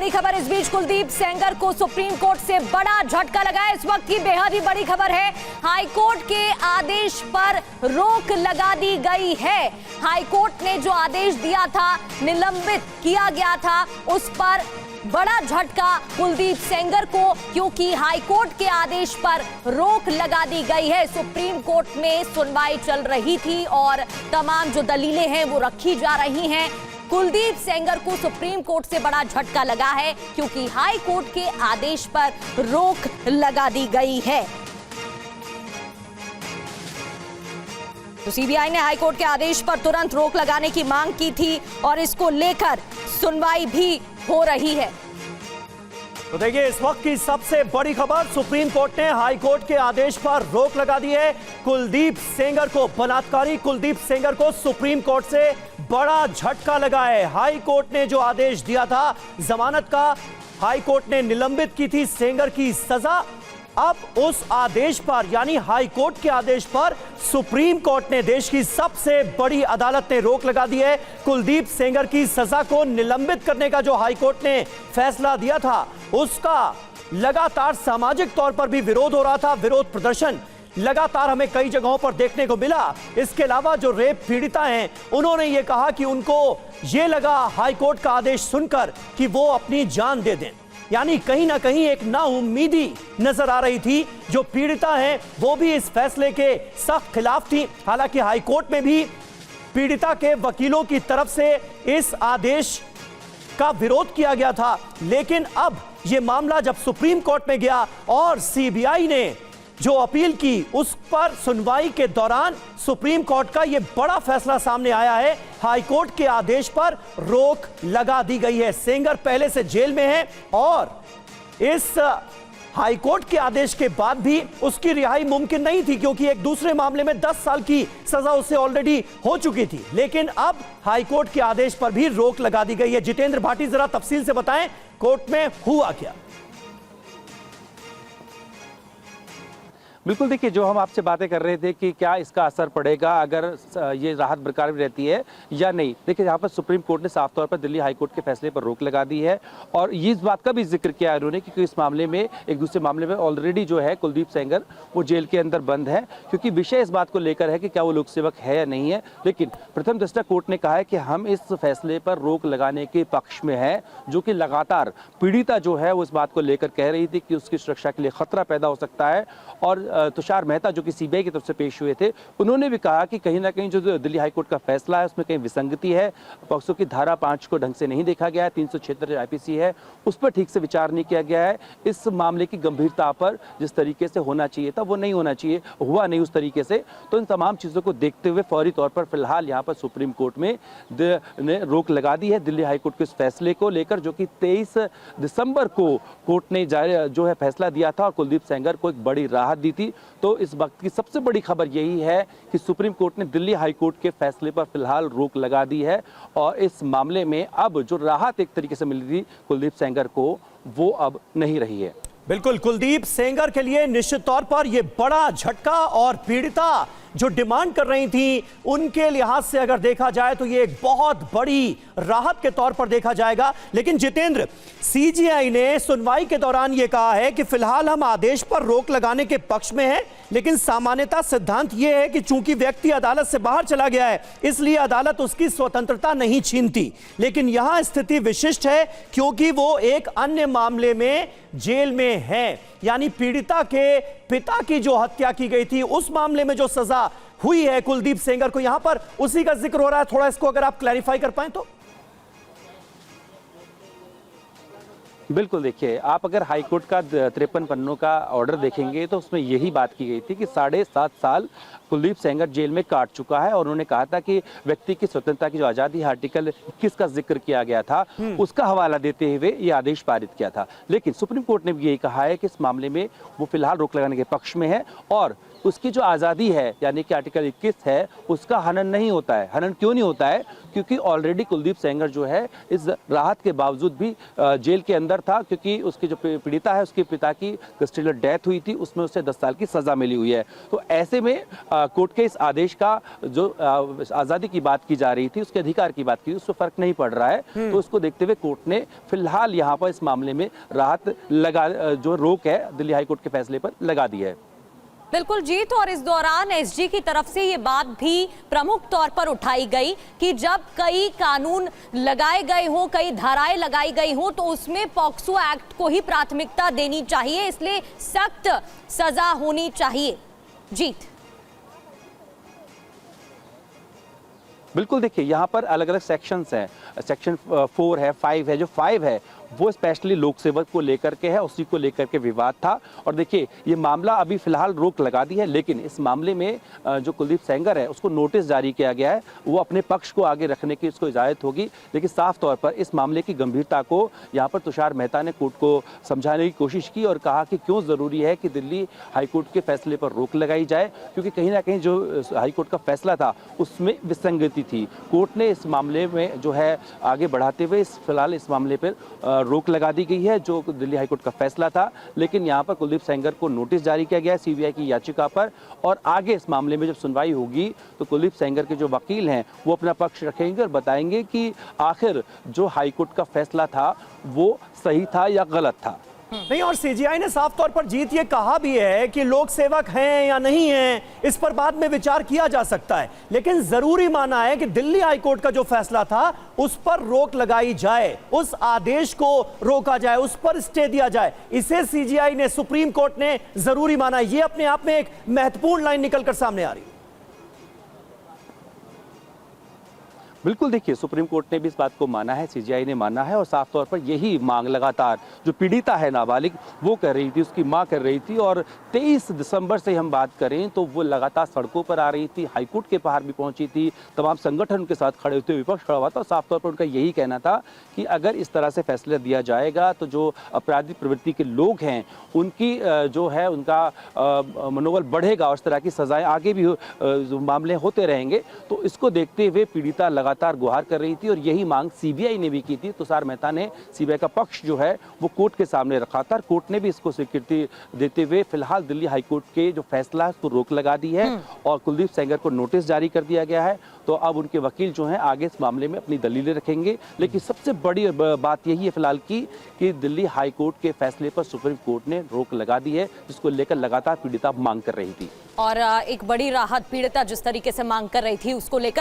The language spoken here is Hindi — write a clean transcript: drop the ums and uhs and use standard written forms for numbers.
बड़ी खबर इस बीच कुलदीप सेंगर को सुप्रीम कोर्ट से बड़ा झटका लगा है। इस वक्त की बेहद ही बड़ी खबर है। हाई कोर्ट के आदेश पर रोक लगा दी गई है। हाई कोर्ट ने जो आदेश दिया था, निलंबित किया गया था, उस पर बड़ा झटका कुलदीप सेंगर को, क्योंकि हाई कोर्ट के आदेश पर रोक लगा दी गई है। सुप्रीम कोर्ट में सुनवाई चल रही थी और तमाम जो दलीलें हैं वो रखी जा रही हैं। कुलदीप सेंगर को सुप्रीम कोर्ट से बड़ा झटका लगा है, क्योंकि हाई कोर्ट के आदेश पर रोक लगा दी गई है। तो सीबीआई ने हाई कोर्ट के आदेश पर तुरंत रोक लगाने की मांग की थी और इसको लेकर सुनवाई भी हो रही है। तो देखिए, इस वक्त की सबसे बड़ी खबर, सुप्रीम कोर्ट ने हाई कोर्ट के आदेश पर रोक लगा दी है। कुलदीप सेंगर को, बलात्कारी कुलदीप सेंगर को सुप्रीम कोर्ट से बड़ा झटका लगा है। हाई कोर्ट ने जो आदेश दिया था जमानत का, हाई कोर्ट ने निलंबित की थी सेंगर की सजा। अब उस आदेश पर, यानी हाई कोर्ट के आदेश पर सुप्रीम कोर्ट ने, देश की सबसे बड़ी अदालत ने रोक लगा दी है। कुलदीप सेंगर की सजा को निलंबित करने का जो हाई कोर्ट ने फैसला दिया था, उसका लगातार सामाजिक तौर पर भी विरोध हो रहा था। विरोध प्रदर्शन लगातार हमें कई जगहों पर देखने को मिला। इसके अलावा जो रेप पीड़िता हैं, उन्होंने ये कहा कि उनको ये लगा हाई कोर्ट का आदेश सुनकर कि वो अपनी जान दे दें। यानी कहीं ना कहीं एक नाउम्मीदी नजर आ रही थी। जो पीड़िता हैं वो भी इस फैसले के सख्त खिलाफ थी। हालांकि हाई कोर्ट में भी पीड़िता के वकीलों की तरफ से इस आदेश का विरोध किया गया था, लेकिन अब यह मामला जब सुप्रीम कोर्ट में गया और सीबीआई ने जो अपील की, उस पर सुनवाई के दौरान सुप्रीम कोर्ट का यह बड़ा फैसला सामने आया है। हाई कोर्ट के आदेश पर रोक लगा दी गई है। सेंगर पहले से जेल में है और इस हाई कोर्ट के आदेश के बाद भी उसकी रिहाई मुमकिन नहीं थी, क्योंकि एक दूसरे मामले में 10 साल की सजा उसे ऑलरेडी हो चुकी थी। लेकिन अब हाई कोर्ट के आदेश पर भी रोक लगा दी गई है। जितेंद्र भाटी, जरा तफसील से बताएं, कोर्ट में हुआ क्या? बिल्कुल, देखिए, जो हम आपसे बातें कर रहे थे कि क्या इसका असर पड़ेगा अगर ये राहत बरकरार रहती है या नहीं। देखिए, यहाँ पर सुप्रीम कोर्ट ने साफ तौर पर दिल्ली हाई कोर्ट के फैसले पर रोक लगा दी है और ये इस बात का भी जिक्र किया है उन्होंने, क्योंकि इस मामले में, एक दूसरे मामले में ऑलरेडी जो है कुलदीप सेंगर वो जेल के अंदर बंद है, क्योंकि विषय इस बात को लेकर है कि क्या वो लोक सेवक है या नहीं है। लेकिन प्रथम दृष्टया कोर्ट ने कहा है कि हम इस फैसले पर रोक लगाने के पक्ष में है, जो कि लगातार पीड़िता जो है वो इस बात को लेकर कह रही थी कि उसकी सुरक्षा के लिए खतरा पैदा हो सकता है। और तुषार मेहता, जो कि सीबीआई की तरफ से पेश हुए थे, उन्होंने भी कहा कि कहीं ना कहीं जो दिल्ली हाईकोर्ट का फैसला है उसमें कहीं विसंगति है। पॉक्सो की धारा 5 को ढंग से नहीं देखा गया है, 376 आईपीसी है, उस पर ठीक से विचार नहीं किया गया है। इस मामले की गंभीरता पर जिस तरीके से होना चाहिए था वो नहीं होना चाहिए, हुआ नहीं उस तरीके से। तो इन तमाम चीज़ों को देखते हुए फौरी तौर पर फिलहाल यहाँ पर सुप्रीम कोर्ट में ने रोक लगा दी है दिल्ली हाईकोर्ट के इस फैसले को लेकर, जो कि 23 दिसंबर को कोर्ट ने जो है फैसला दिया था और कुलदीप सेंगर को एक बड़ी राहत दी थी। तो इस वक्त की सबसे बड़ी खबर यही है कि सुप्रीम कोर्ट ने दिल्ली हाई कोर्ट के फैसले पर फिलहाल रोक लगा दी है और इस मामले में अब जो राहत एक तरीके से मिली थी कुलदीप सेंगर को, वो अब नहीं रही है। बिल्कुल, कुलदीप सेंगर के लिए निश्चित तौर पर यह बड़ा झटका, और पीड़िता जो डिमांड कर रही थी उनके लिहाज से अगर देखा जाए तो ये एक बहुत बड़ी राहत के तौर पर देखा जाएगा। लेकिन जितेंद्र, सीजीआई ने सुनवाई के दौरान ये कहा है कि फिलहाल हम आदेश पर रोक लगाने के पक्ष में हैं, लेकिन सामान्यतः सिद्धांत ये है कि चूंकि व्यक्ति अदालत से बाहर चला गया है, इसलिए अदालत उसकी स्वतंत्रता नहीं छीनती। लेकिन यहां स्थिति विशिष्ट है, क्योंकि वो एक अन्य मामले में जेल में है, यानी पीड़िता के पिता की जो हत्या की गई थी, उस मामले में जो सजा हुई है कुलदीप सेंगर को, यहां पर उसी का जिक्र हो रहा है। थोड़ा इसको अगर आप क्लैरिफाई कर पाएं तो। बिल्कुल, देखिए, आप अगर हाईकोर्ट का 53 पन्नों का ऑर्डर देखेंगे तो उसमें यही बात की गई थी कि 7.5 साल कुलदीप सेंगर जेल में काट चुका है और उन्होंने कहा था कि व्यक्ति की स्वतंत्रता की जो आज़ादी आर्टिकल 21 का जिक्र किया गया था, उसका हवाला देते हुए ये आदेश पारित किया था। लेकिन सुप्रीम कोर्ट ने भी यही कहा है कि इस मामले में वो फिलहाल रोक लगाने के पक्ष में है और उसकी जो आज़ादी है यानी कि आर्टिकल 21 है उसका हनन नहीं होता है। हनन क्यों नहीं होता है? क्योंकि ऑलरेडी कुलदीप सेंगर जो है इस राहत के बावजूद भी जेल के अंदर था, क्योंकि उसकी जो पीड़िता है उसके पिता की कस्टोडियल डेथ हुई थी, उसमें उसे 10 साल की सजा मिली हुई है। तो ऐसे में कोर्ट के इस आदेश का जो आज़ादी की बात की जा रही थी, उसके अधिकार की बात की, उसको फर्क नहीं पड़ रहा है। तो उसको देखते हुए कोर्ट ने फिलहाल यहाँ पर इस मामले में राहत लगा, जो रोक है दिल्ली हाईकोर्ट के फैसले पर लगा दी है। बिल्कुल जीत, और इस दौरान एसजी की तरफ से ये बात भी प्रमुख तौर पर उठाई गई कि जब कई कानून लगाए गए हों, कई धाराएं लगाई गई हों, तो उसमें पॉक्सो एक्ट को ही प्राथमिकता देनी चाहिए, इसलिए सख्त सजा होनी चाहिए। जीत, बिल्कुल देखिए यहाँ पर अलग अलग सेक्शंस हैं, सेक्शन 4 है, 5 है। जो 5 है वो स्पेशली लोक सेवक को लेकर के है, उसी को लेकर के विवाद था। और देखिए ये मामला अभी फिलहाल रोक लगा दी है, लेकिन इस मामले में जो कुलदीप सेंगर है उसको नोटिस जारी किया गया है, वो अपने पक्ष को आगे रखने की उसको इजाज़त होगी। लेकिन साफ तौर पर इस मामले की गंभीरता को यहाँ पर तुषार मेहता ने कोर्ट को समझाने की कोशिश की और कहा कि क्यों ज़रूरी है कि दिल्ली हाईकोर्ट के फैसले पर रोक लगाई जाए, क्योंकि कहीं ना कहीं जो हाईकोर्ट का फैसला था उसमें विसंगति थी। कोर्ट ने इस मामले में जो है आगे बढ़ाते हुए फिलहाल इस मामले पर रोक लगा दी गई है, जो दिल्ली हाईकोर्ट का फैसला था। लेकिन यहाँ पर कुलदीप सेंगर को नोटिस जारी किया गया है सीबीआई की याचिका पर, और आगे इस मामले में जब सुनवाई होगी तो कुलदीप सेंगर के जो वकील हैं वो अपना पक्ष रखेंगे और बताएंगे कि आखिर जो हाईकोर्ट का फैसला था वो सही था या गलत था। नहीं, और सीजीआई ने साफ तौर पर जीत ये कहा भी है कि लोक सेवक हैं या नहीं हैं इस पर बाद में विचार किया जा सकता है, लेकिन जरूरी माना है कि दिल्ली हाईकोर्ट का जो फैसला था उस पर रोक लगाई जाए, उस आदेश को रोका जाए, उस पर स्टे दिया जाए। इसे सीजीआई ने, सुप्रीम कोर्ट ने जरूरी माना। ये अपने आप में एक महत्वपूर्ण लाइन निकलकर सामने आ रही है। बिल्कुल देखिए सुप्रीम कोर्ट ने भी इस बात को माना है, सीजीआई ने माना है, और साफ तौर पर यही मांग लगातार जो पीड़िता है नाबालिग वो कर रही थी, उसकी मां कर रही थी। और 23 दिसंबर से हम बात करें तो वो लगातार सड़कों पर आ रही थी, हाईकोर्ट के बाहर भी पहुंची थी, तमाम संगठन उनके साथ खड़े होते, विपक्ष खड़ा हुआ था। और साफ तौर पर उनका यही कहना था कि अगर इस तरह से फैसला दिया जाएगा तो जो आपराधिक प्रवृत्ति के लोग हैं उनकी जो है उनका मनोबल बढ़ेगा और इस तरह की सजाएं आगे भी मामले होते रहेंगे। तो इसको देखते हुए पीड़िता लगातार गुहार कर रही थी और यही मांग सीबीआई ने भी की थी। तुषार मेहता ने सीबीआई का पक्ष जो है वो कोर्ट के सामने रखा था। कोर्ट ने भी इसको स्वीकृति देते हुए फिलहाल दिल्ली हाईकोर्ट के जो फैसला है उसको रोक लगा दी है और कुलदीप सेंगर को नोटिस जारी कर दिया गया है। तो अब उनके वकील जो हैं आगे इस मामले में अपनी दलीलें रखेंगे। लेकिन सबसे बड़ी बात यही है फिलहाल की कि दिल्ली हाईकोर्ट के फैसले पर सुप्रीम कोर्ट ने रोक लगा दी है, जिसको लेकर लगातार पीड़िता मांग कर रही थी। और एक बड़ी राहत पीड़िता जिस तरीके से मांग कर रही थी उसको लेकर